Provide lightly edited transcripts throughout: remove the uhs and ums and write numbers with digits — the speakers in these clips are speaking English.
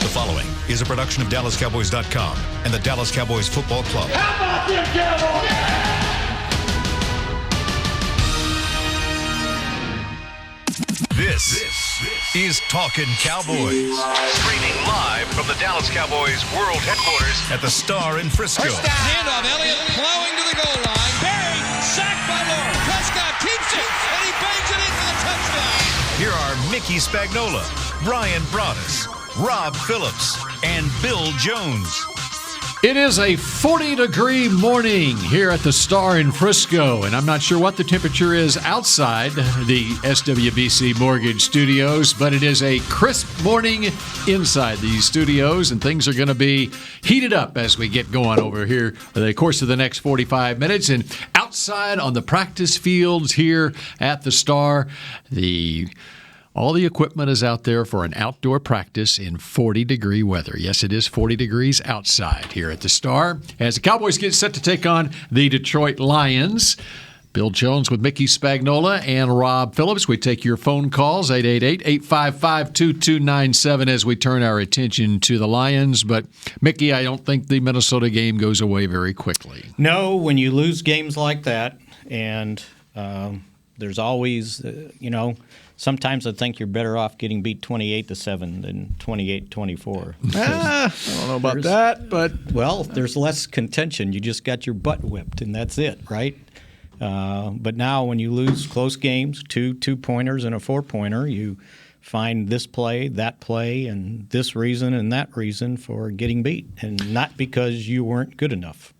The following is a production of DallasCowboys.com and the Dallas Cowboys Football Club. How about them Cowboys? This is Talkin Cowboys. Streaming live from the Dallas Cowboys World Headquarters at the Star in Frisco. Handoff, Elliott plowing to the goal line. Barry, sacked by Lawrence. Prescott keeps it, and he bangs it in for the touchdown. Here are Mickey Spagnola, Brian Broaddus, Rob Phillips, and Bill Jones. It is a 40-degree morning here at the Star in Frisco, and I'm not sure what the temperature is outside the SWBC Mortgage Studios, but it is a crisp morning inside these studios, and things are going to be heated up as we get going over here for the course of the next 45 minutes. And outside on the practice fields here at the Star, all the equipment is out there for an outdoor practice in 40-degree weather. Yes, it is 40 degrees outside here at the Star as the Cowboys get set to take on the Detroit Lions. Bill Jones with Mickey Spagnola and Rob Phillips. We take your phone calls, 888-855-2297, as we turn our attention to the Lions. But, Mickey, I don't think the Minnesota game goes away very quickly. No, when you lose games like that, and there's always, sometimes I think you're better off getting beat 28-7 than 28-24. I don't know about that, but well, there's less contention. You just got your butt whipped, and that's it, right? But now, when you lose close games, two pointers and a 4-pointer, you find this play, that play, and this reason and that reason for getting beat, and not because you weren't good enough.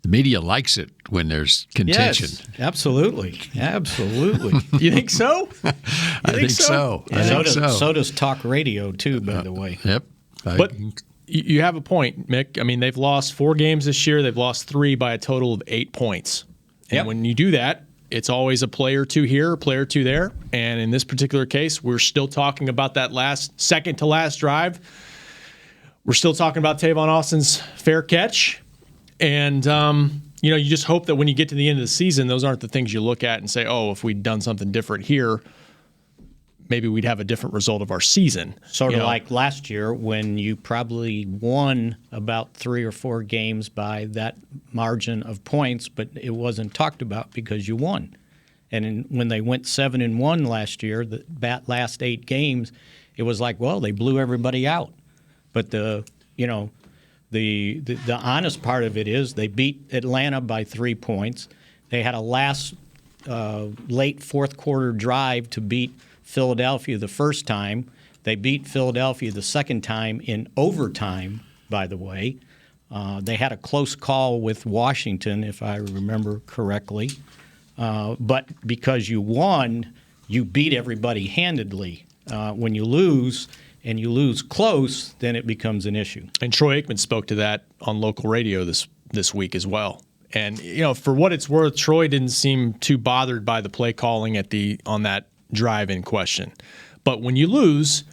The media likes it when there's contention. Yes, absolutely. Absolutely. You think so? I think so. So does talk radio, too, by the way. Yep. But you have a point, Mick. I mean, they've lost 4 games this year. They've lost 3 by a total of 8 points. And when you do that, it's always a play or two here, a play or two there. And in this particular case, we're still talking about that second to last drive. We're still talking about Tavon Austin's fair catch. And, you just hope that when you get to the end of the season, those aren't the things you look at and say, oh, if we'd done something different here, maybe we'd have a different result of our season. Sort of like last year when you probably won about 3 or 4 games by that margin of points, but it wasn't talked about because you won. And when they went 7-1 last year, that last 8 games, it was like, well, they blew everybody out. But the honest part of it is they beat Atlanta by 3 points. They had a last late fourth quarter drive to beat Philadelphia the first time. They beat Philadelphia the second time in overtime, by the way. They had a close call with Washington, if I remember correctly. But because you won, you beat everybody handedly. When you lose, and you lose close, then it becomes an issue. And Troy Aikman spoke to that on local radio this week as well. And for what it's worth, Troy didn't seem too bothered by the play calling on that drive in question. But when you lose,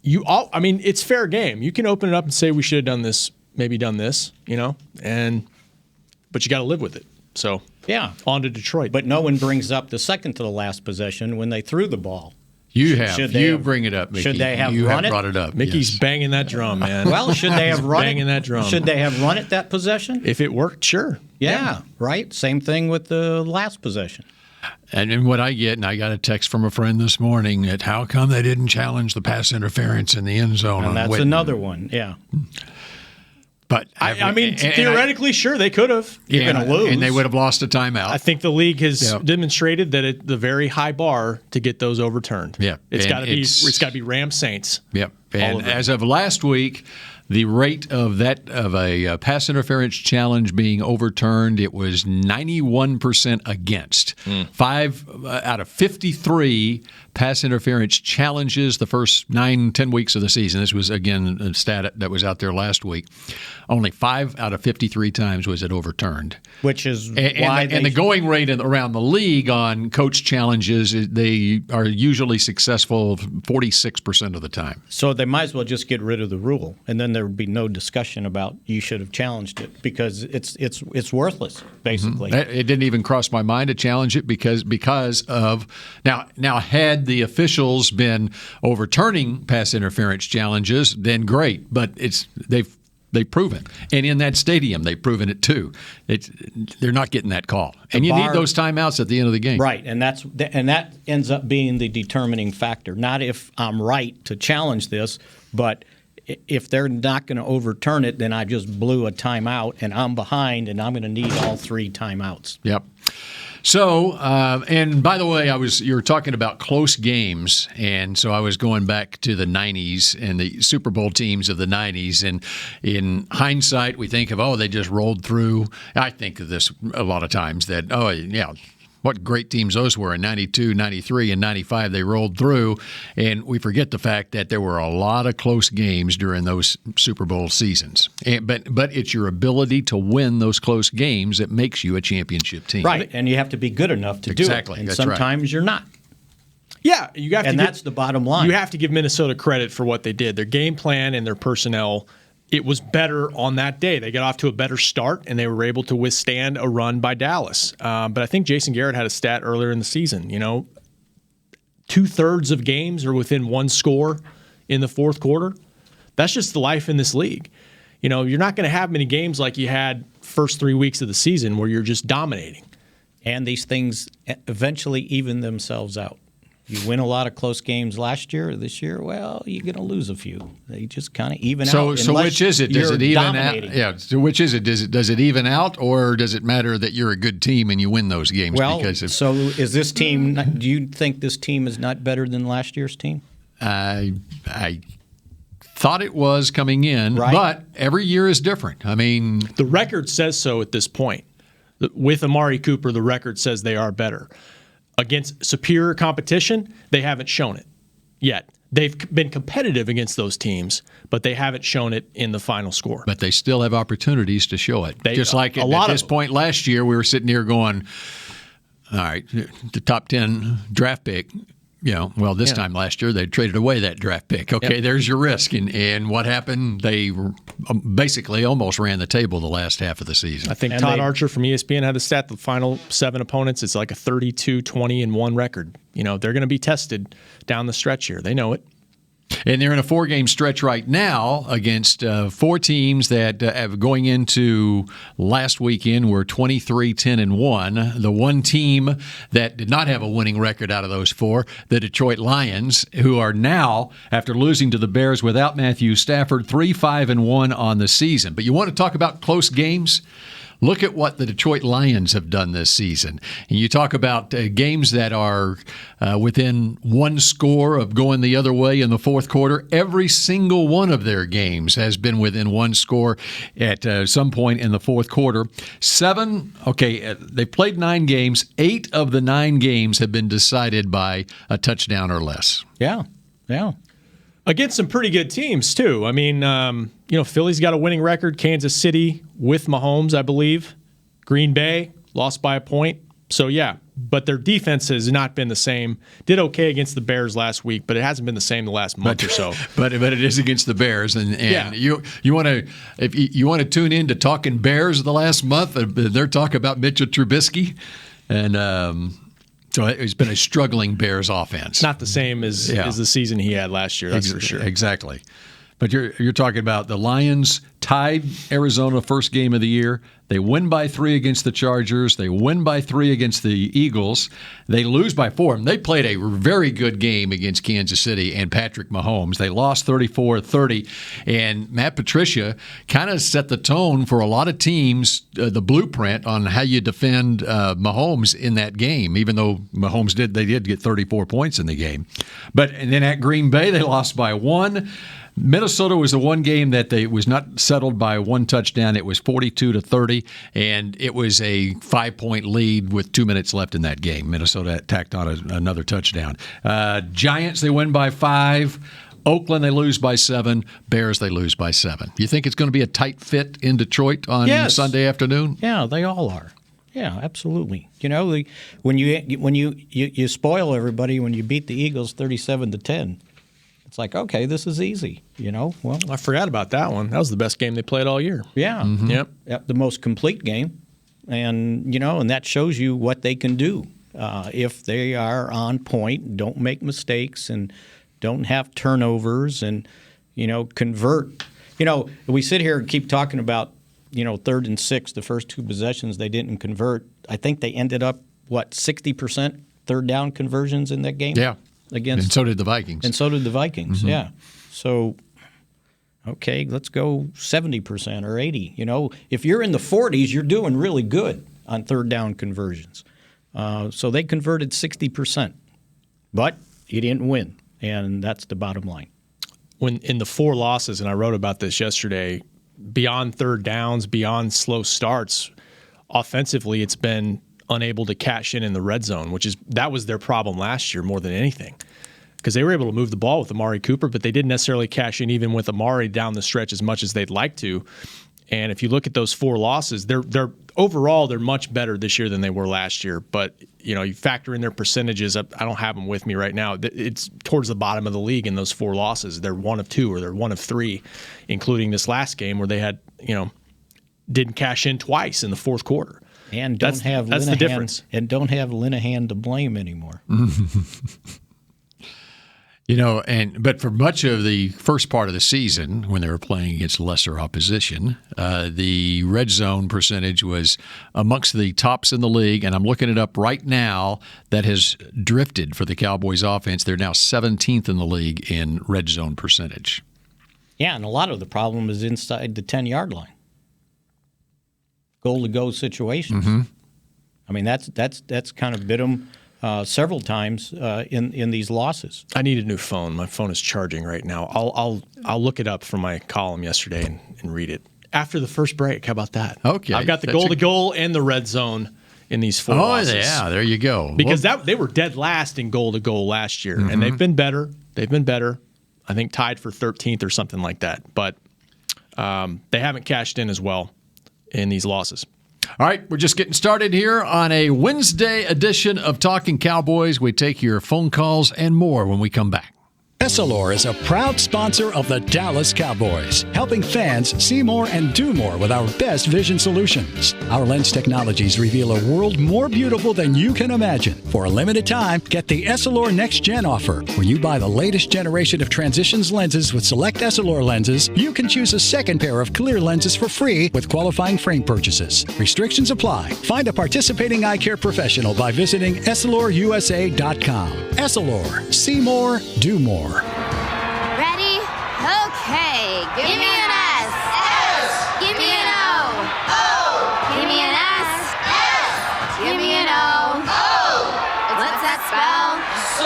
it's fair game. You can open it up and say we should have done this, maybe done this, but you got to live with it. So yeah, on to Detroit. But no one brings up the second to the last possession when they threw the ball. You have. Bring it up, Mickey. Should they have you run have it? brought it up. Mickey's banging that drum, man. Well, should they have run banging that drum? Should they have run it that possession? If it worked, sure. Yeah, right. Same thing with the last possession. And what I get, and I got a text from a friend this morning, that how come they didn't challenge the pass interference in the end zone? And that's another one, yeah. But theoretically, sure, they could have. You're going to lose. And they would have lost a timeout. I think the league has demonstrated that it's the very high bar to get those overturned. Yeah. It's got to be Rams Saints. Yep. And as of last week, the rate of a pass interference challenge being overturned, it was 91% against. 5 out of 53 pass interference challenges the first 9-10 weeks of the season. This was, again, a stat that was out there last week. Only 5 out of 53 times was it overturned. Which is why the going rate around the league on coach challenges, they are usually successful 46% of the time. So they might as well just get rid of the rule, and then there would be no discussion about you should have challenged it because it's worthless, basically. It didn't even cross my mind to challenge it because of now had the officials been overturning pass interference challenges, then great. But they've proven, and in that stadium they've proven it too. They're not getting that call, and you need those timeouts at the end of the game, right? And that ends up being the determining factor. Not if I'm right to challenge this, but if they're not going to overturn it, then I just blew a timeout, and I'm behind, and I'm going to need all 3 timeouts. Yep. So, and by the way, you were talking about close games, and so I was going back to the 90s and the Super Bowl teams of the 90s, and in hindsight, we think of, they just rolled through. I think of this a lot of times that, what great teams those were in 92, 93, and 95. They rolled through, and we forget the fact that there were a lot of close games during those Super Bowl seasons. But it's your ability to win those close games that makes you a championship team. Right, and you have to be good enough to do it. Exactly, and that's sometimes right. You're not. Yeah, you have to. And that's the bottom line. You have to give Minnesota credit for what they did. Their game plan and their personnel, it was better on that day. They got off to a better start, and they were able to withstand a run by Dallas. But I think Jason Garrett had a stat earlier in the season. 2/3 of games are within 1 score in the fourth quarter. That's just the life in this league. You're not going to have many games like you had first 3 weeks of the season where you're just dominating. And these things eventually even themselves out. You win a lot of close games last year or this year, well, you're going to lose a few. They just kind of even out. So which is it? Does it even dominating. out? Yeah. So which is it? Does it even out, or does it matter that you're a good team and you win those games? Well, so is this team? Do you think this team is not better than last year's team? I thought it was coming in, right. But every year is different. I mean, the record says so at this point. With Amari Cooper, the record says they are better. Against superior competition, they haven't shown it yet. They've been competitive against those teams, but they haven't shown it in the final score. But they still have opportunities to show it. Just like at this point last year, we were sitting here going, all right, the top 10 draft pick, this time last year, they traded away that draft pick. Okay, There's your risk. And what happened? They basically almost ran the table the last half of the season. I think Todd Archer from ESPN had the stat, the final 7 opponents, it's like a 32-20-1 record. They're going to be tested down the stretch here. They know it. And they're in a 4-game stretch right now against 4 teams that have going into last weekend were 23-10-1. The one team that did not have a winning record out of those 4, the Detroit Lions, who are now, after losing to the Bears without Matthew Stafford, 3-5-1 on the season. But you want to talk about close games? Look at what the Detroit Lions have done this season. And you talk about games that are within 1 score of going the other way in the fourth quarter. Every single one of their games has been within 1 score at some point in the fourth quarter. They played 9 games. 8 of the 9 games have been decided by a touchdown or less. Yeah. Against some pretty good teams, too. I mean, Philly's got a winning record. Kansas City with Mahomes, I believe. Green Bay lost by a point. So, yeah. But their defense has not been the same. Did okay against the Bears last week, but it hasn't been the same the last month or so. But it is against the Bears, and you want to if you want to tune in to Talkin Bears the last month, they're talking about Mitchell Trubisky, and so it's been a struggling Bears offense. Not the same as the season he had last year, that's for sure. Exactly. But you're talking about the Lions tied Arizona first game of the year. They win by 3 against the Chargers. They win by 3 against the Eagles. They lose by 4. They played a very good game against Kansas City and Patrick Mahomes. They lost 34-30. And Matt Patricia kind of set the tone for a lot of teams, the blueprint on how you defend Mahomes in that game, even though Mahomes did get 34 points in the game. And then at Green Bay, they lost by 1. Minnesota was the one game that was not settled by 1 touchdown. It was 42-30, and it was a 5-point lead with 2 minutes left in that game. Minnesota tacked on another touchdown. Giants, they win by 5. Oakland, they lose by 7. Bears, they lose by 7. You think it's going to be a tight fit in Detroit on Sunday afternoon? Yeah, they all are. Yeah, absolutely. When you spoil everybody when you beat the Eagles 37-10. It's like, okay, this is easy, Well, I forgot about that one. That was the best game they played all year. Yeah. Mm-hmm. Yep. The most complete game. And, and that shows you what they can do. if they are on point, don't make mistakes, and don't have turnovers, and convert. We sit here and keep talking about 3rd and 6, the first 2 possessions they didn't convert. I think they ended up 60% third down conversions in that game. Yeah, and so did the Vikings. Mm-hmm. Yeah. So, okay, let's go 70% or 80. If you're in the 40s, you're doing really good on third down conversions. So they converted 60%, but you didn't win, and that's the bottom line. When in the 4 losses, and I wrote about this yesterday, beyond third downs, beyond slow starts, offensively, it's been unable to cash in the red zone, that was their problem last year more than anything, because they were able to move the ball with Amari Cooper, but they didn't necessarily cash in even with Amari down the stretch as much as they'd like to. And if you look at those 4 losses, they're overall they're much better this year than they were last year. But you factor in their percentages. I don't have them with me right now. It's towards the bottom of the league in those 4 losses. They're 1 of 2 or they're 1 of 3, including this last game where they had didn't cash in twice in the fourth quarter. And that's the difference. And don't have Linehan to blame anymore. But for much of the first part of the season, when they were playing against lesser opposition, the red zone percentage was amongst the tops in the league. And I'm looking it up right now. That has drifted for the Cowboys offense. They're now 17th in the league in red zone percentage. Yeah, and a lot of the problem is inside the 10-yard line. Goal-to-go situations. Mm-hmm. I mean, that's kind of bit them several times in these losses. I need a new phone. My phone is charging right now. I'll look it up from my column yesterday and read it after the first break. How about that? Okay, I've got the goal-to-goal and the red zone in these 4 losses. Oh yeah, there you go. Because they were dead last in goal-to-goal last year, and they've been better. I think tied for 13th or something like that. But they haven't cashed in as well in these losses. All right, we're just getting started here on a Wednesday edition of Talkin Cowboys. We take your phone calls and more when we come back. Essilor is a proud sponsor of the Dallas Cowboys, helping fans see more and do more with our best vision solutions. Our lens technologies reveal a world more beautiful than you can imagine. For a limited time, get the Essilor Next Gen offer. When you buy the latest generation of Transitions lenses with select Essilor lenses, you can choose a second pair of clear lenses for free with qualifying frame purchases. Restrictions apply. Find a participating eye care professional by visiting EssilorUSA.com. Essilor. See more, do more. Ready? Okay. Give me an S. S. Give me an O. O. Give me an S. S. Give me an O. O. What's that spell? So.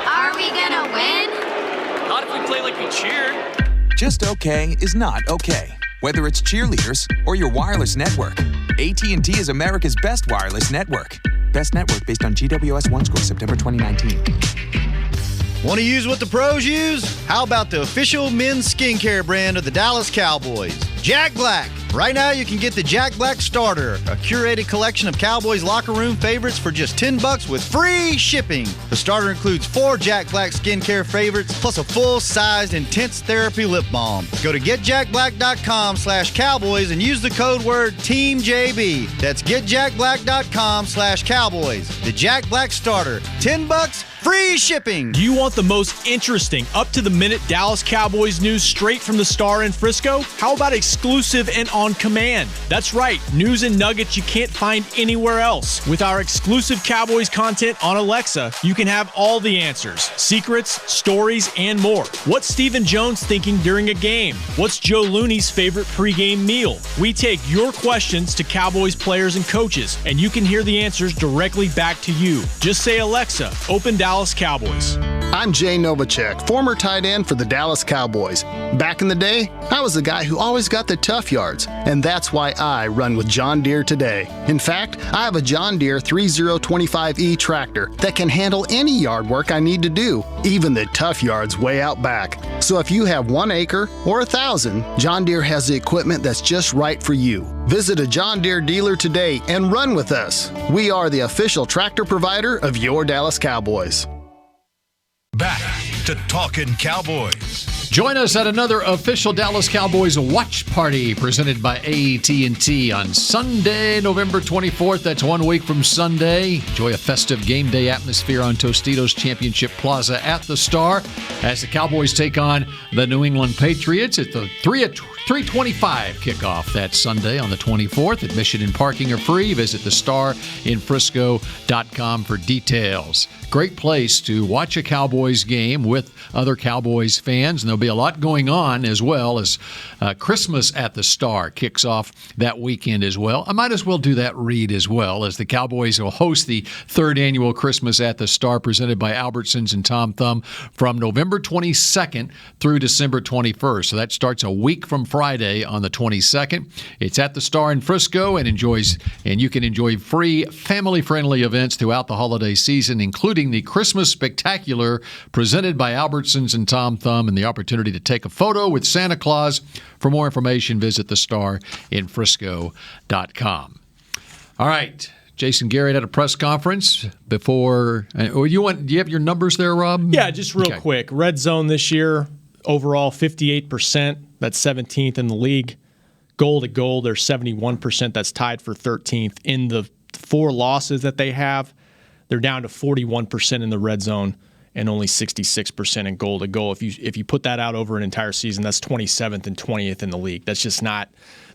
Are we gonna win? Not if we play like we cheered. Just okay is not okay. Whether it's cheerleaders or your wireless network, AT&T is America's best wireless network. Best network based on GWS One score September 2019. Want to use what the pros use? How about the official men's skincare brand of the Dallas Cowboys, Jack Black? Right now, you can get the Jack Black Starter, a curated collection of Cowboys locker room favorites for just $10 with free shipping. The starter includes 4 Jack Black skincare favorites, plus a full-sized intense therapy lip balm. Go to getjackblack.com/Cowboys and use the code word TEAMJB. That's getjackblack.com/Cowboys. The Jack Black Starter, $10, free shipping. Do you want the most interesting, up-to-the-minute Dallas Cowboys news straight from the Star in Frisco? How about exclusive and on command? That's right, news and nuggets you can't find anywhere else. With our exclusive Cowboys content on Alexa, you can have all the answers, secrets, stories, and more. What's Stephen Jones thinking during a game? What's Joe Looney's favorite pregame meal? We take your questions to Cowboys players and coaches, and you can hear the answers directly back to you. Just say, Alexa, open Dallas Cowboys. I'm Jay Novacek, former tight end for the Dallas Cowboys. Back in the day, I was the guy who always got the tough yards, and that's why I run with John Deere today. In fact, I have a John Deere 3025E tractor that can handle any yard work I need to do, even the tough yards way out back. So if you have 1 acre or 1,000, John Deere has the equipment that's just right for you. Visit a John Deere dealer today and run with us. We are the official tractor provider of your Dallas Cowboys. Back to Talkin' Cowboys. Join us at another official Dallas Cowboys watch party presented by AT&T on Sunday, November 24th. That's 1 week from Sunday. Enjoy a festive game day atmosphere on Tostitos Championship Plaza at the Star as the Cowboys take on the New England Patriots at the 3:25 kickoff that Sunday on the 24th. Admission and parking are free. Visit thestarinfrisco.com for details. Great place to watch a Cowboys game with other Cowboys fans, and there'll be a lot going on as well as Christmas at the Star kicks off that weekend as well. I might as well do that read as well, as the Cowboys will host the 3rd annual Christmas at the Star presented by Albertsons and Tom Thumb from November 22nd through December 21st. So that starts a week from Friday on the 22nd. It's at the Star in Frisco and you can enjoy free family-friendly events throughout the holiday season, including the Christmas Spectacular presented by Albertsons and Tom Thumb and the opportunity to take a photo with Santa Claus. For more information, visit thestarinfrisco.com. All right. Jason Garrett at a press conference before. Do you have your numbers there, Rob? Yeah, just real quick. Red zone this year, overall 58%. That's 17th in the league. Goal to goal, they're 71%. That's tied for 13th. In the 4 losses that they have, they're down to 41% in the red zone and only 66% in goal to goal. If you put that out over an entire season, that's 27th and 20th in the league. That's just not.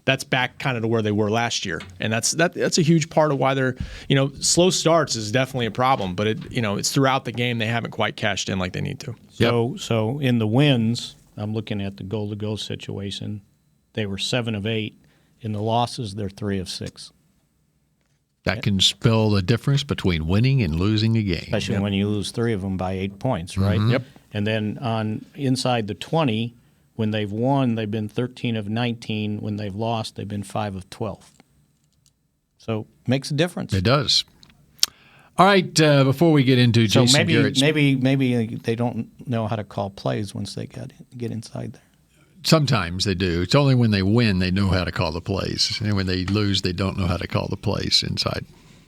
That's back kind of to where they were last year, and that's a huge part of why they're slow starts is definitely a problem. But it's throughout the game they haven't quite cashed in like they need to. So in the wins, I'm looking at the goal to goal situation. They were 7 of 8. In the losses, they're 3 of 6. That can spell the difference between winning and losing a game. Especially when you lose 3 of them by 8 points, right? Mm-hmm. Yep. And then on inside the 20, when they've won, they've been 13 of 19. When they've lost, they've been 5 of 12. So makes a difference. It does. All right, before we get into Jason Garrett's... maybe they don't know how to call plays once they get inside there. Sometimes they do. It's only when they win they know how to call the plays. And when they lose, they don't know how to call the plays inside.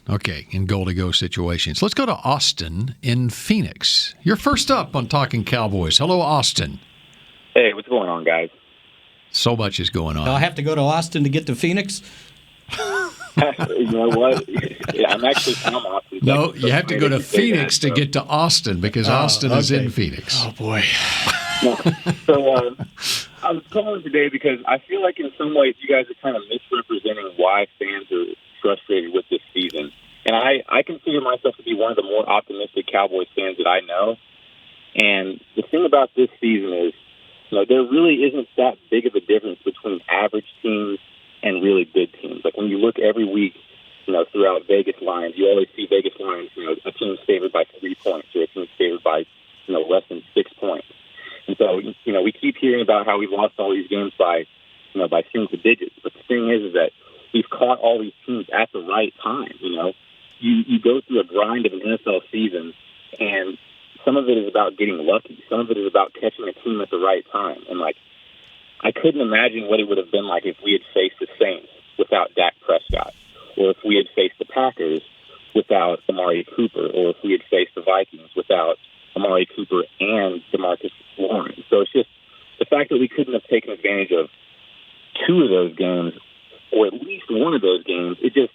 Okay, in goal-to-go situations. Let's go to Austin in Phoenix. You're first up on Talkin Cowboys. Hello, Austin. Hey, what's going on, guys? So much is going on. Do I have to go to Austin to get to Phoenix? You know what? Yeah, I'm actually from Austin. No, you have to go to Phoenix to get to Austin because Austin is in Phoenix. Oh, boy. So I was calling today because I feel like in some ways you guys are kind of misrepresenting why fans are frustrated with this season. And I consider myself to be one of the more optimistic Cowboys fans that I know. And the thing about this season is, there really isn't that big of a difference between average teams and really good teams. Like when you look every week, throughout Vegas lines, you always see Vegas lines, a team's favored by 3 points or a team's favored by, less than 6 points. And so, we keep hearing about how we've lost all these games by single digits. But the thing is that we've caught all these teams at the right time. You go through a grind of an NFL season, and some of it is about getting lucky. Some of it is about catching a team at the right time. And, I couldn't imagine what it would have been like if we had faced the Saints without Dak Prescott, or if we had faced the Packers without Amari Cooper, or if we had faced the Vikings without Amari Cooper and DeMarcus Lawrence. So it's just the fact that we couldn't have taken advantage of 2 of those games, or at least one of those games, it just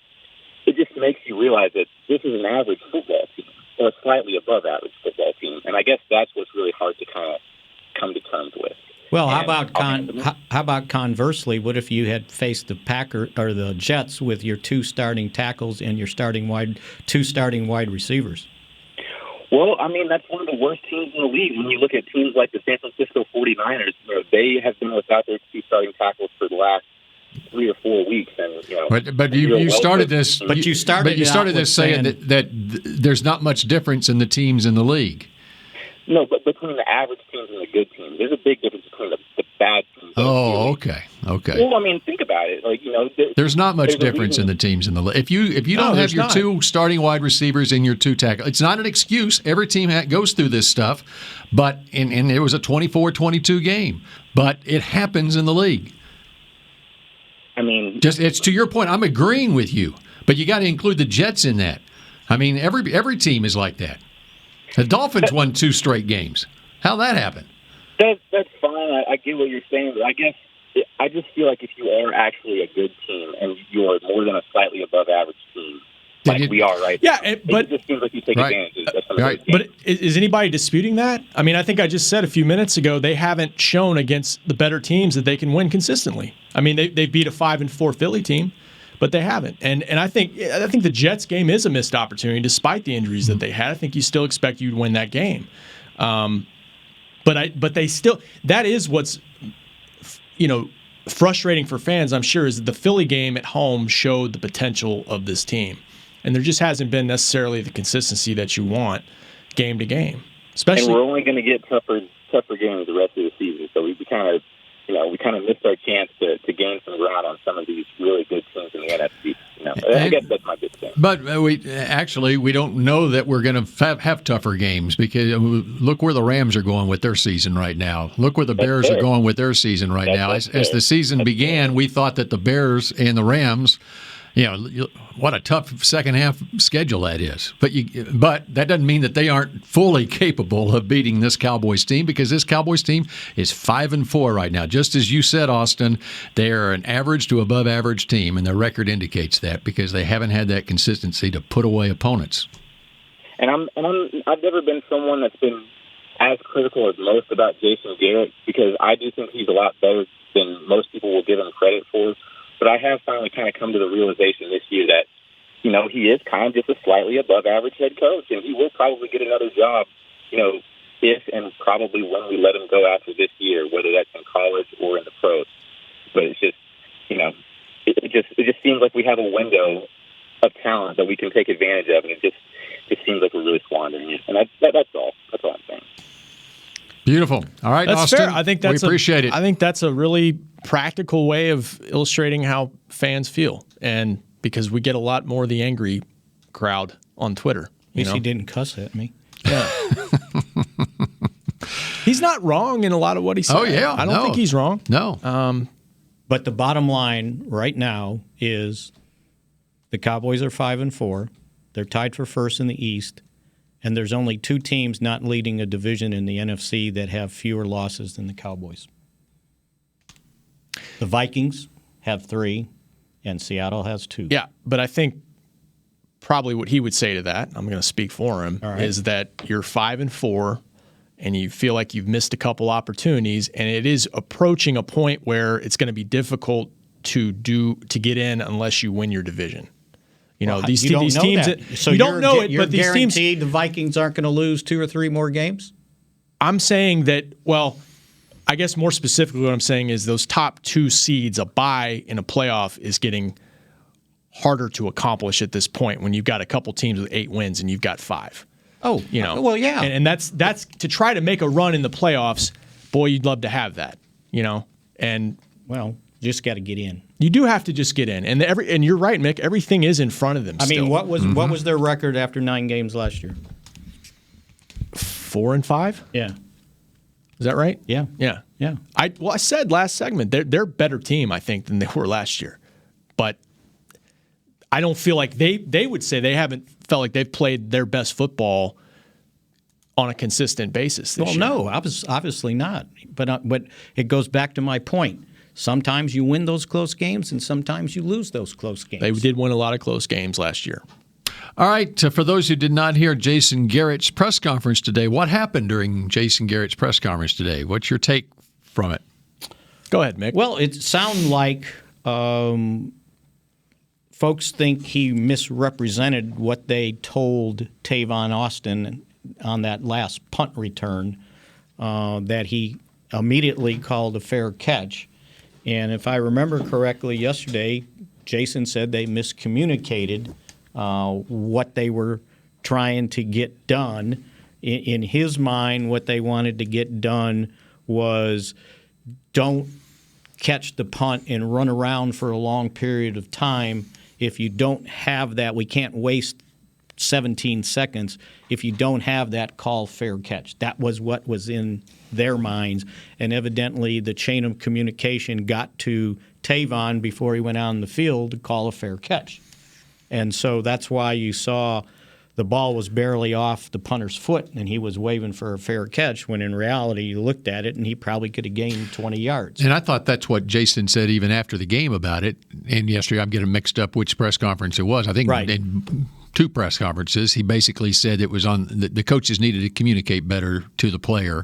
makes you realize that this is an average football team, or a slightly above average football team. And I guess that's what's really hard to kind of come to terms with. Well, how about conversely? What if you had faced the Packers or the Jets with your 2 starting tackles and your 2 starting wide receivers? Well, that's one of the worst teams in the league. When you look at teams like the San Francisco 49ers, they have been without their 2 starting tackles for the last 3 or 4 weeks. And but you started this. But you started this saying that there's not much difference in the teams in the league. No, but between the average teams and the good teams, there's a big difference between the bad teams. Oh, okay. Well, think about it. There's not much difference in the teams in the league. If you don't have your 2 starting wide receivers and your 2 tackles, it's not an excuse. Every team goes through this stuff, but and it was a 24-22 game, but it happens in the league. It's to your point. I'm agreeing with you, but you got to include the Jets in that. Every team is like that. The Dolphins won 2 straight games. How'd that happen? That's fine. I get what you're saying, but I guess I just feel like if you are actually a good team and you're more than a slightly above average team, like we are right now, but it just seems like you take advantage of some of those games. But is anybody disputing that? I mean, I think I just said a few minutes ago they haven't shown against the better teams that they can win consistently. I mean, they beat a 5-4 Philly team, but they haven't. And I think the Jets game is a missed opportunity despite the injuries that they had. I think you still expect you to win that game. But they still, that is what's frustrating for fans, I'm sure, is that the Philly game at home showed the potential of this team. And there just hasn't been necessarily the consistency that you want game to game. Especially, and we're only going to get tougher games the rest of the season. So we kind of missed our chance to gain some ground on some of these really good teams in the NFC. I guess that's my big thing. But we don't know that we're going to have tougher games because look where the Rams are going with their season right now. Look where the Bears are going with their season right now. As the season began, we thought that the Bears and the Rams, what a tough second half schedule that is. But that doesn't mean that they aren't fully capable of beating this Cowboys team because this Cowboys team is 5-4 right now. Just as you said, Austin, they are an average to above average team, and their record indicates that because they haven't had that consistency to put away opponents. And I've never been someone that's been as critical as most about Jason Garrett because I do think he's a lot better than most people will give him credit for. But I have finally kind of come to the realization this year that, he is kind of just a slightly above average head coach, and he will probably get another job, if and probably when we let him go after this year, whether that's in college or in the pros. But it's just, it just seems like we have a window of talent that we can take advantage of, and it seems like we're really squandering it. And that's all. That's all I'm saying. Beautiful. All right, that's Austin. Fair. I think we appreciate it. I think that's a really practical way of illustrating how fans feel, and because we get a lot more of the angry crowd on Twitter. At least he didn't cuss at me. Yeah. He's not wrong in a lot of what he said. Oh, yeah. I don't think he's wrong. No. But the bottom line right now is the Cowboys are 5-4. They're tied for first in the East. And there's only two teams not leading a division in the NFC that have fewer losses than the Cowboys. The Vikings have 3, and Seattle has 2. Yeah, but I think probably what he would say to that, I'm going to speak for him, is that you're 5-4, and you feel like you've missed a couple opportunities, and it is approaching a point where it's going to be difficult to get in unless you win your division. These teams. So you don't know it, you're but these teams. Guaranteed the Vikings aren't going to lose 2 or 3 more games. I'm saying that. Well, I guess more specifically, what I'm saying is those top 2 seeds, a bye in a playoff, is getting harder to accomplish at this point when you've got a couple teams with 8 wins and you've got 5. Oh, well, yeah, and that's to try to make a run in the playoffs. Boy, you'd love to have that, and well. Just got to get in. You do have to just get in, and you're right, Mick. Everything is in front of them. I mean, what was their record after 9 games last year? 4-5. Yeah, is that right? Yeah. I said last segment they're a better team, I think, than they were last year, but I don't feel like they would say they haven't felt like they've played their best football on a consistent basis this year. No, obviously not. But it goes back to my point. Sometimes you win those close games, and sometimes you lose those close games. They did win a lot of close games last year. All right, for those who did not hear Jason Garrett's press conference today, what happened during Jason Garrett's press conference today? What's your take from it? Go ahead, Mick. Well, it sounded like folks think he misrepresented what they told Tavon Austin on that last punt return, that he immediately called a fair catch. And if I remember correctly, yesterday, Jason said they miscommunicated what they were trying to get done. In his mind, what they wanted to get done was don't catch the punt and run around for a long period of time. If you don't have that, we can't waste 17 seconds. If you don't have that, call fair catch. That was what was in their minds, and evidently the chain of communication got to Tavon before he went out on the field to call a fair catch. And so that's why you saw the ball was barely off the punter's foot and he was waving for a fair catch, when in reality you looked at it and he probably could have gained 20 yards. And I thought that's what Jason said even after the game about it. And yesterday, I'm getting mixed up which press conference it was. I think in 2 press conferences, he basically said it was on the coaches needed to communicate better to the player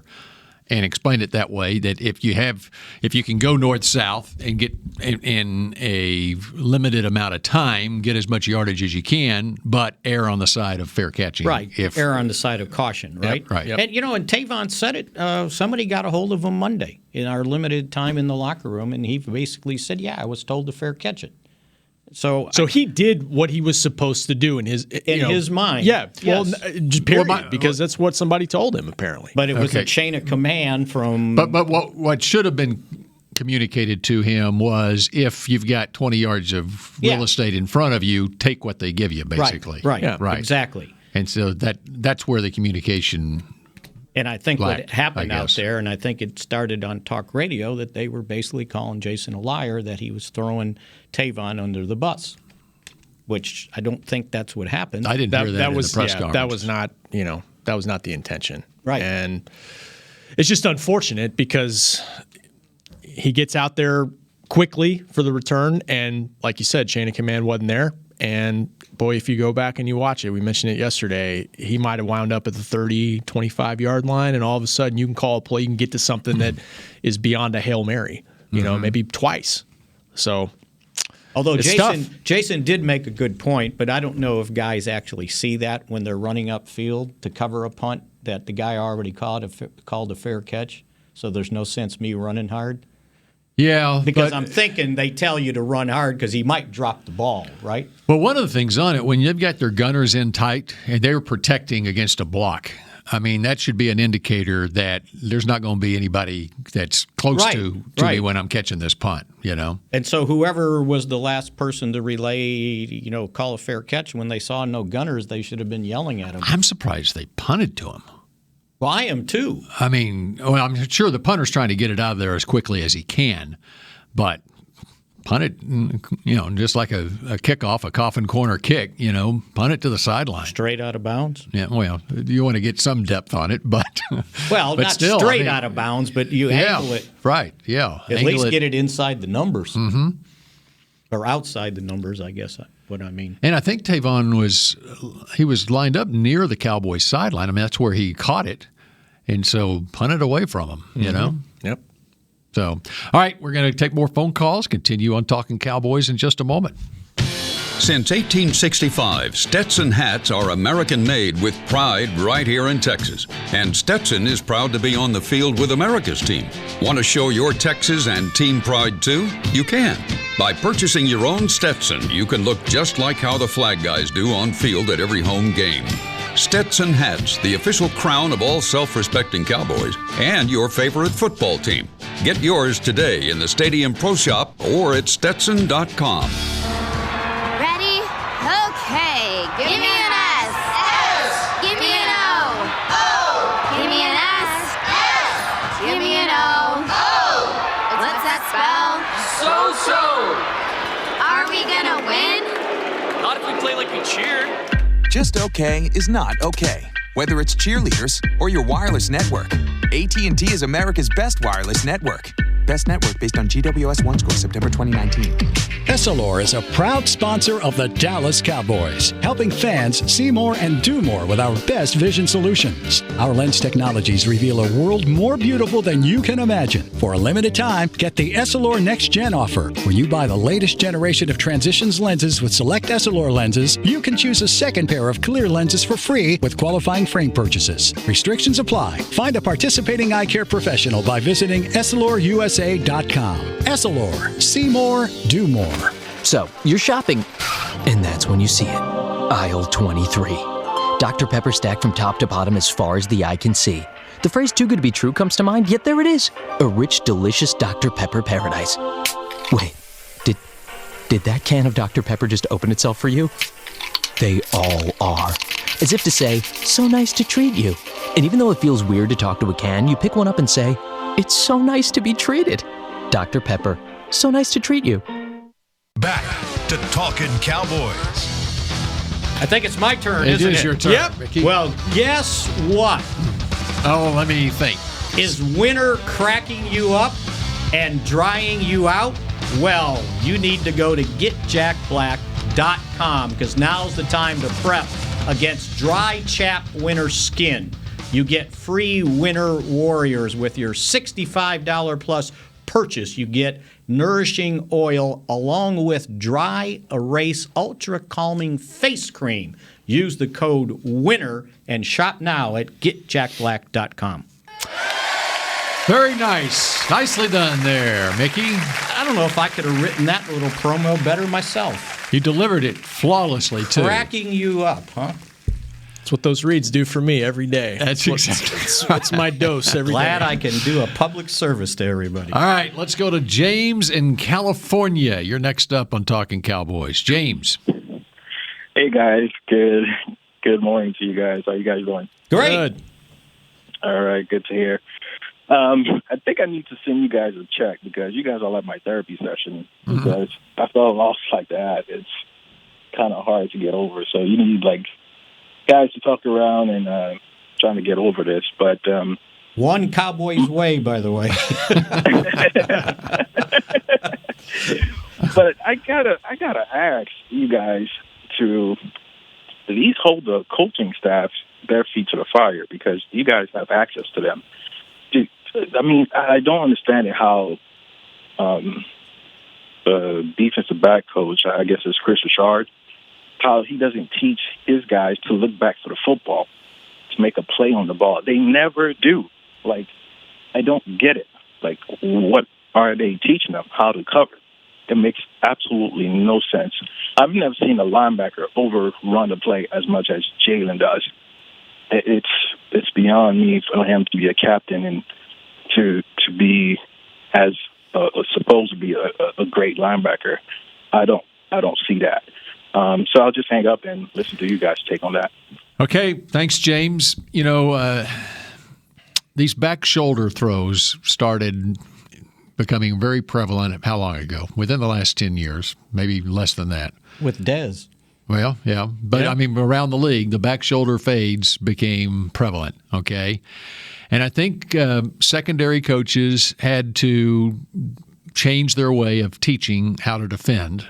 and explain it that way, that if you can go north-south and get in a limited amount of time, get as much yardage as you can, but err on the side of fair catching. Right, err on the side of caution, right? Yep, right. Yep. And, and Tavon said it. Somebody got a hold of him Monday in our limited time in the locker room, and he basically said, yeah, I was told to fair catch it. So he did what he was supposed to do in his his mind. Yeah, well, yes. period, because that's what somebody told him apparently. But it was a chain of command from. But what should have been communicated to him was, if you've got 20 yards of real estate in front of you, take what they give you, basically. Right. Exactly. And so that's where the communication. And I think what happened out there, and I think it started on talk radio, that they were basically calling Jason a liar, that he was throwing Tavon under the bus, which I don't think that's what happened. I didn't hear that in the press conference. That was not, that was not the intention. Right. And it's just unfortunate because he gets out there quickly for the return, and like you said, chain of command wasn't there. And boy, if you go back and you watch it, we mentioned it yesterday, he might have wound up at the 30, 25-yard line, and all of a sudden you can call a play, you can get to something that is beyond a Hail Mary, maybe twice. So, although Jason did make a good point, but I don't know if guys actually see that when they're running upfield to cover a punt, that the guy already called a fair catch, so there's no sense me running hard. Yeah, because I'm thinking they tell you to run hard because he might drop the ball, right? Well, one of the things on it, when you've got their gunners in tight and they're protecting against a block, I mean, that should be an indicator that there's not going to be anybody that's close to me when I'm catching this punt, And so whoever was the last person to relay, call a fair catch, when they saw no gunners, they should have been yelling at him. I'm surprised they punted to him. Well, I am too. I mean, I'm sure the punter's trying to get it out of there as quickly as he can, but punt it, just like a kickoff, a coffin corner kick, punt it to the sideline. Straight out of bounds? Yeah, well, you want to get some depth on it, but well, but not still, straight out of bounds, but you angle it. Right, yeah. At least get it inside the numbers. Mm-hmm. Or outside the numbers, I guess what I mean. And I think Tavon was lined up near the Cowboys sideline. I mean, that's where he caught it. And so punt it away from him, Yep. So, all right, we're going to take more phone calls, continue on Talking Cowboys in just a moment. Since 1865, Stetson hats are American-made with pride right here in Texas. And Stetson is proud to be on the field with America's team. Want to show your Texas and team pride too? You can. By purchasing your own Stetson, you can look just like how the flag guys do on field at every home game. Stetson hats, the official crown of all self-respecting Cowboys, and your favorite football team. Get yours today in the Stadium Pro Shop or at Stetson.com. Ready? Okay. Give me an S. S. Give me an O. O. Give me an S. S. Give me an O. O. What's that spell? So. Are we gonna win? Not if we play like we cheered. Just okay is not okay. Whether it's cheerleaders or your wireless network, AT&T is America's best wireless network. Best network based on GWS 1 score, September 2019. Essilor is a proud sponsor of the Dallas Cowboys, helping fans see more and do more with our best vision solutions. Our lens technologies reveal a world more beautiful than you can imagine. For a limited time, get the Essilor Next Gen offer. When you buy the latest generation of Transitions lenses with select Essilor lenses, you can choose a second pair of clear lenses for free with qualifying frame purchases. Restrictions apply. Find a participating eye care professional by visiting EssilorUSA.com. Essilor. See more, do more. So, you're shopping, and that's when you see it. Aisle 23. Dr. Pepper stacked from top to bottom as far as the eye can see. The phrase too good to be true comes to mind, yet there it is. A rich, delicious Dr. Pepper paradise. Wait, did that can of Dr. Pepper just open itself for you? They all are. As if to say, so nice to treat you. And even though it feels weird to talk to a can, you pick one up and say, it's so nice to be treated. Dr. Pepper, so nice to treat you. Back to Talkin' Cowboys. I think it's my turn, It isn't it? is your turn, Yep. Mickey. Well, guess what? Oh, let me think. Is winter cracking you up and drying you out? Well, you need to go to getjackblack.com because now's the time to prep against dry, chapped winter skin. You get free Winter Warriors with your $65 plus purchase. You get nourishing oil along with Dry Erase Ultra Calming Face Cream. Use the code WINNER and shop now at getjackblack.com. Very nice. Nicely done there, Mickey. I don't know if I could have written that little promo better myself. You delivered it flawlessly, too. Cracking you up, huh? That's what those reads do for me every day. That's exactly It's my dose every day. Glad I can do a public service to everybody. All right, let's go to James in California. You're next up on Talking Cowboys. James. Hey, guys. Good morning to you guys. How you guys doing? Great. Good. All right. Good to hear. I think I need to send you guys a check because you guys are like my therapy session. Because I felt lost like that. It's kind of hard to get over. So you need, like, guys to talk around and trying to get over this. But one Cowboys way, by the way. But I gotta ask you guys to at least hold the coaching staff their feet to the fire because you guys have access to them. I mean, I don't understand how the defensive back coach, I guess it's Chris Richard, how he doesn't teach his guys to look back for the football, to make a play on the ball. They never do. Like, I don't get it. Like, what are they teaching them? How to cover? It makes absolutely no sense. I've never seen a linebacker overrun a play as much as Jalen does. It's beyond me for him to be a captain and to be as supposed to be a great linebacker. I don't see that. So I'll just hang up and listen to you guys take on that. Okay, thanks, James. You know, these back shoulder throws started becoming very prevalent. How long ago? Within the last 10 years, maybe less than that. With Dez. Well, yeah. But, Yeah. I mean, around the league, the back shoulder fades became prevalent, okay? And I think secondary coaches had to change their way of teaching how to defend.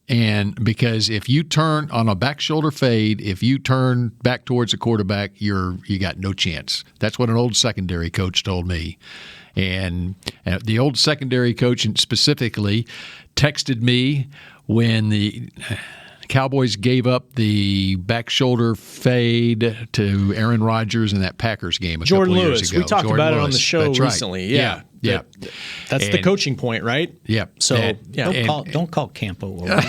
And because if you turn on a back shoulder fade, if you turn back towards the quarterback, you got no chance. That's what an old secondary coach told me. And the old secondary coach specifically texted me when the Cowboys gave up the back shoulder fade to Aaron Rodgers in that Packers game a Jordan couple Lewis. years ago. We talked Jordan about it on Lewis. the show That's right. recently. Yeah. That's the coaching point, right? Yeah. So Don't call Campo over.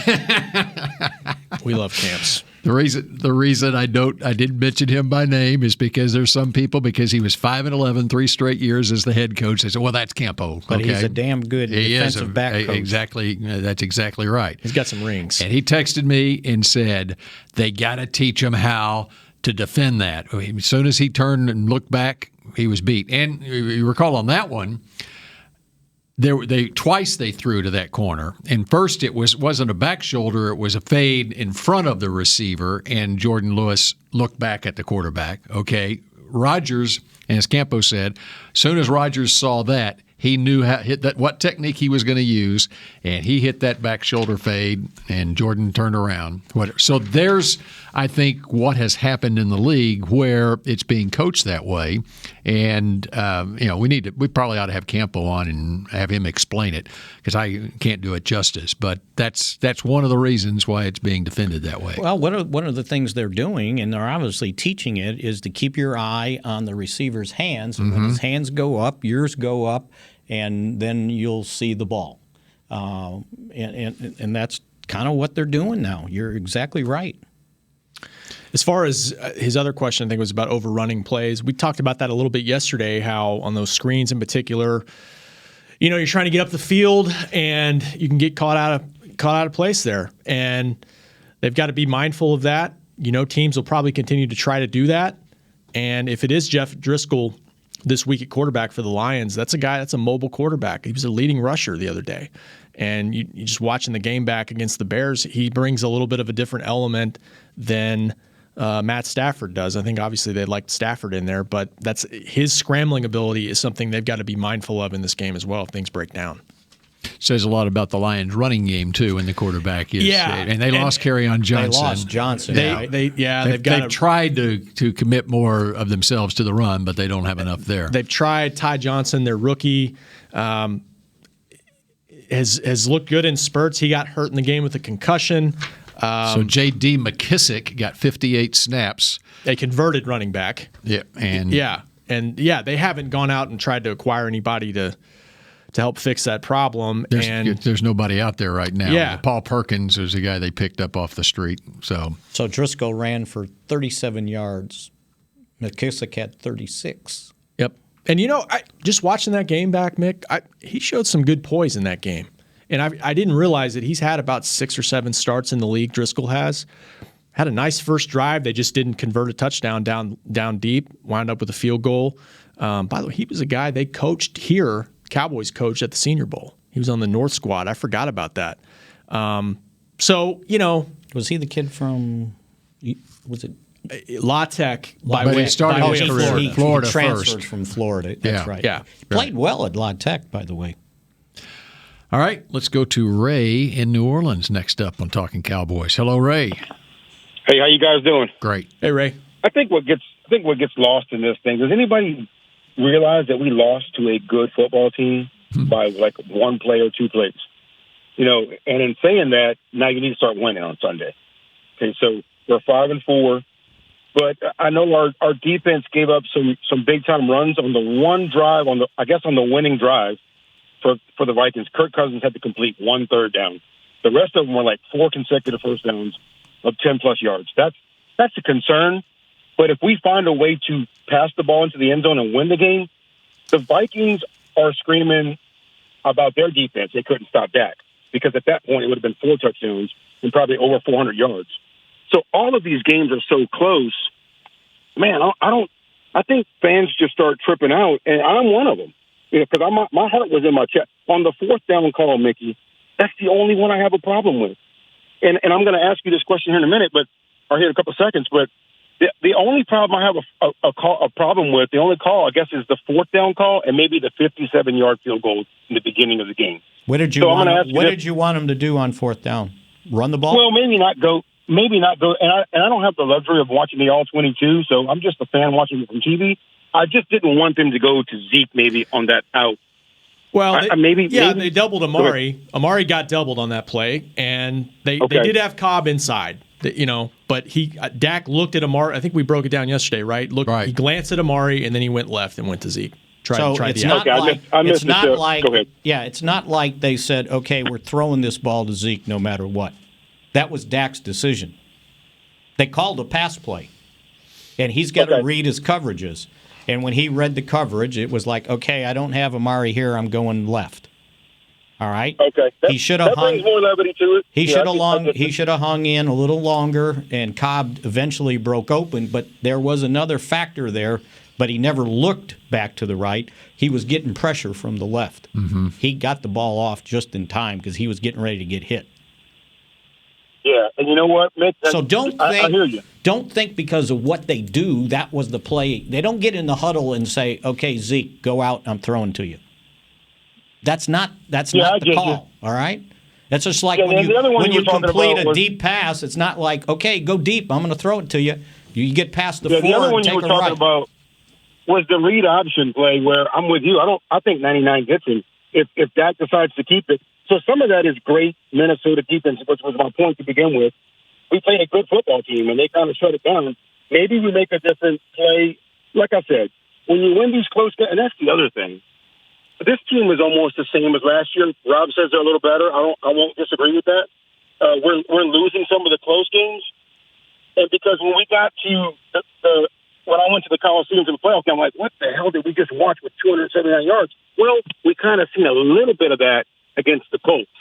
We love camps. The reason I didn't mention him by name is because there's some people, because he was 5-11, 3 straight years as the head coach. They said, "Well, that's Campo." But okay? he's a damn good defensive back coach. Exactly, that's exactly right. He's got some rings. And he texted me and said they got to teach him how to defend that. As soon as he turned and looked back, he was beat. And you recall on that one, twice they threw to that corner. And first it wasn't a back shoulder, it was a fade in front of the receiver, and Jordan Lewis looked back at the quarterback. Okay, Rodgers, and as Campo said, as soon as Rodgers saw that, he knew what technique he was going to use, and he hit that back shoulder fade, and Jordan turned around. So there's, I think, what has happened in the league where it's being coached that way. And we probably ought to have Campo on and have him explain it, because I can't do it justice. But that's one of the reasons why it's being defended that way. Well, one of the things they're doing, and they're obviously teaching it, is to keep your eye on the receiver's hands. And when his hands go up, yours go up, and then you'll see the ball. And that's kind of what they're doing now. You're exactly right. As far as his other question, I think it was about overrunning plays. We talked about that a little bit yesterday, how on those screens in particular, you're trying to get up the field and you can get caught out of place there. And they've got to be mindful of that. Teams will probably continue to try to do that. And if it is Jeff Driscoll this week at quarterback for the Lions. That's a guy that's a mobile quarterback. He was a leading rusher the other day. And you just watching the game back against the Bears, he brings a little bit of a different element than Matt Stafford does. I think obviously they liked Stafford in there, but that's his scrambling ability is something they've got to be mindful of in this game as well if things break down. Says a lot about the Lions' running game too, and the quarterback is. Yeah, and they lost Kerryon Johnson. They lost Johnson. They've tried to commit more of themselves to the run, but they don't have enough there. They've tried. Ty Johnson, their rookie, has looked good in spurts. He got hurt in the game with a concussion. So J.D. McKissick got 58 snaps. A converted running back. Yeah, and they haven't gone out and tried to acquire anybody to help fix that problem. There's nobody out there right now. Yeah. Paul Perkins is the guy they picked up off the street. So Driscoll ran for 37 yards. McKissick had 36. Yep. And, just watching that game back, Mick, he showed some good poise in that game. And I didn't realize that he's had about 6 or 7 starts in the league, Driscoll has. Had a nice first drive. They just didn't convert a touchdown down deep, wound up with a field goal. By the way, he was a guy they coached here, Cowboys coach at the Senior Bowl. He was on the North squad. I forgot about that. Was he the kid from, was it? La Tech. He started his career in Florida he transferred first. from Florida. That's right. Yeah. He played well at La Tech, by the way. All right, let's go to Ray in New Orleans next up on Talking Cowboys. Hello, Ray. Hey, how you guys doing? Great. Hey, Ray. I think what gets lost in this thing, does anybody realize that we lost to a good football team by like one play or 2 plays? And in saying that, now you need to start winning on Sunday. Okay, so we're 5-4, but I know our defense gave up some big time runs on the one drive on the winning drive for the Vikings. Kirk Cousins had to complete 1 third down. The rest of them were like 4 consecutive first downs of 10+ yards. That's a concern. But if we find a way to pass the ball into the end zone and win the game, the Vikings are screaming about their defense. They couldn't stop Dak because at that point it would have been 4 touchdowns and probably over 400 yards. So all of these games are so close. Man, I think fans just start tripping out, and I'm one of them. Because my heart was in my chest. On the 4th down call, Mickey, that's the only one I have a problem with. And I'm going to ask you this question here in a minute, or here in a couple of seconds. But the only problem I have a problem with, the only call, I guess, is the 4th down call and maybe the 57-yard field goal in the beginning of the game. What did you want him to do on 4th down? Run the ball? Well, maybe not go. And I don't have the luxury of watching the all 22, so I'm just a fan watching it from TV. I just didn't want them to go to Zeke maybe on that out. Well, maybe they doubled Amari. Amari got doubled on that play, and they did have Cobb inside. But Dak looked at Amari. I think we broke it down yesterday, right? He glanced at Amari, and then he went left and went to Zeke. It's not like they said, okay, we're throwing this ball to Zeke no matter what. That was Dak's decision. They called a pass play, and he's got to read his coverages. And when he read the coverage, it was like, okay, I don't have Amari here. I'm going left. All right. Okay. He should have hung brings more levity to it. He should have hung in a little longer, and Cobb eventually broke open. But there was another factor there. But he never looked back to the right. He was getting pressure from the left. Mm-hmm. He got the ball off just in time because he was getting ready to get hit. Yeah, and you know what, Mick? So I hear you. Don't think because of what they do, that was the play. They don't get in the huddle and say, okay, Zeke, go out, I'm throwing to you. That's not the call, all right? That's just like when you complete a deep pass, it's not like, okay, go deep, I'm going to throw it to you. You get past the 4 the other one and take you were a talking right. about was the read option play where I'm with you. I think 99 gets him if Dak decides to keep it. So some of that is great Minnesota defense, which was my point to begin with. We played a good football team, and they kind of shut it down. Maybe we make a different play. Like I said, when you win these close games, and that's the other thing. This team is almost the same as last year. Rob says they're a little better. I won't disagree with that. We're losing some of the close games, and because when we got to when I went to the Coliseum to the playoff game, I'm like, what the hell did we just watch with 279 yards? Well, we kind of seen a little bit of that against the Colts.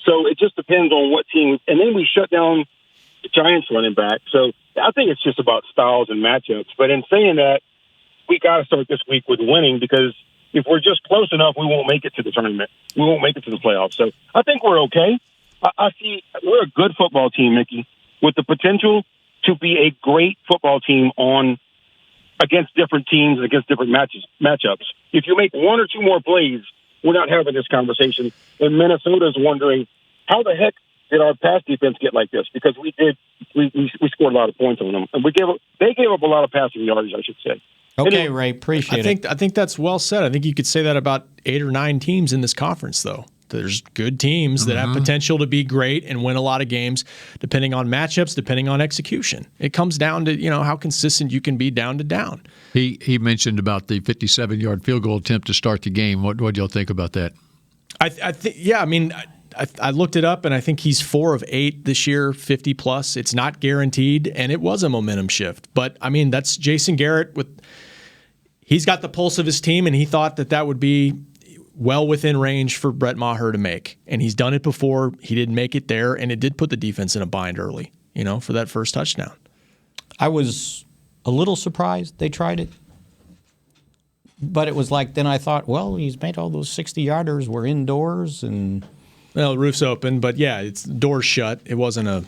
So it just depends on what team. And then we shut down the Giants running back. So I think it's just about styles and matchups. But in saying that, we got to start this week with winning, because if we're just close enough, we won't make it to the tournament. We won't make it to the playoffs. So I think we're okay. I see we're a good football team, Mickey, with the potential to be a great football team against different teams, against different matchups. If you make one or two more plays, we're not having this conversation. And Minnesota's wondering, how the heck did our pass defense get like this? Because we scored a lot of points on them, and they gave up a lot of passing yards, I should say. Okay, anyway, Ray, appreciate it. I think that's well said. I think you could say that about 8 or 9 teams in this conference, though. There's good teams that have potential to be great and win a lot of games, depending on matchups, depending on execution. It comes down to how consistent you can be down to down. He mentioned about the 57-yard field goal attempt to start the game. What do y'all think about that? I think, yeah. I mean, I looked it up, and I think he's 4 of 8 this year, 50 plus. It's not guaranteed, and it was a momentum shift. But I mean, that's Jason Garrett he's got the pulse of his team, and he thought that would be well within range for Brett Maher to make. And he's done it before. He didn't make it there, and it did put the defense in a bind early, for that first touchdown. I was a little surprised they tried it. But it was like, then I thought, well, he's made all those 60-yarders. We're indoors, and well, the roof's open, but yeah, it's doors shut. There wasn't a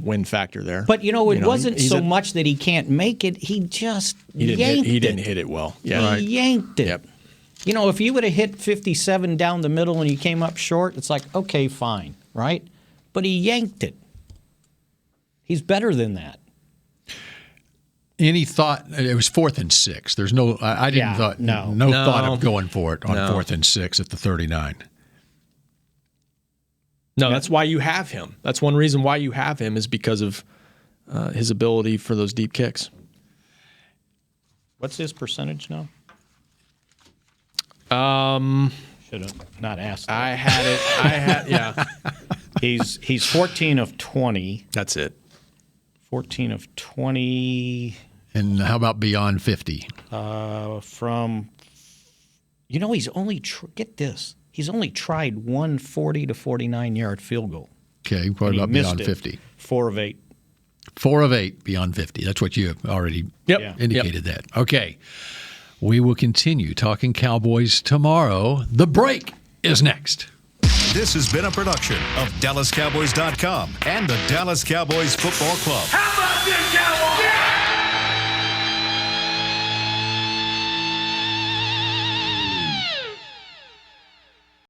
wind factor there. But it wasn't so much that he can't make it. He just yanked it. He didn't hit it well. Yeah, he yanked it. Yep. If you would have hit 57 down the middle and you came up short, it's like, okay, fine, right? But he yanked it. He's better than that. Any thought? It was 4th and 6. There's no. I didn't thought. No thought of going for it on 4th and 6 at the 39. No, that's why you have him. That's one reason why you have him, is because of his ability for those deep kicks. What's his percentage now? Should have not asked that. I had yeah. He's 14 of 20. That's it. 14 of 20. And how about beyond 50? He's only get this. He's only tried one 40 to 49-yard field goal. Okay, what about beyond 50? 4 of 8. 4 of 8 beyond 50. That's what you have already indicated that. Okay. We will continue talking Cowboys tomorrow. The break is next. This has been a production of DallasCowboys.com and the Dallas Cowboys Football Club.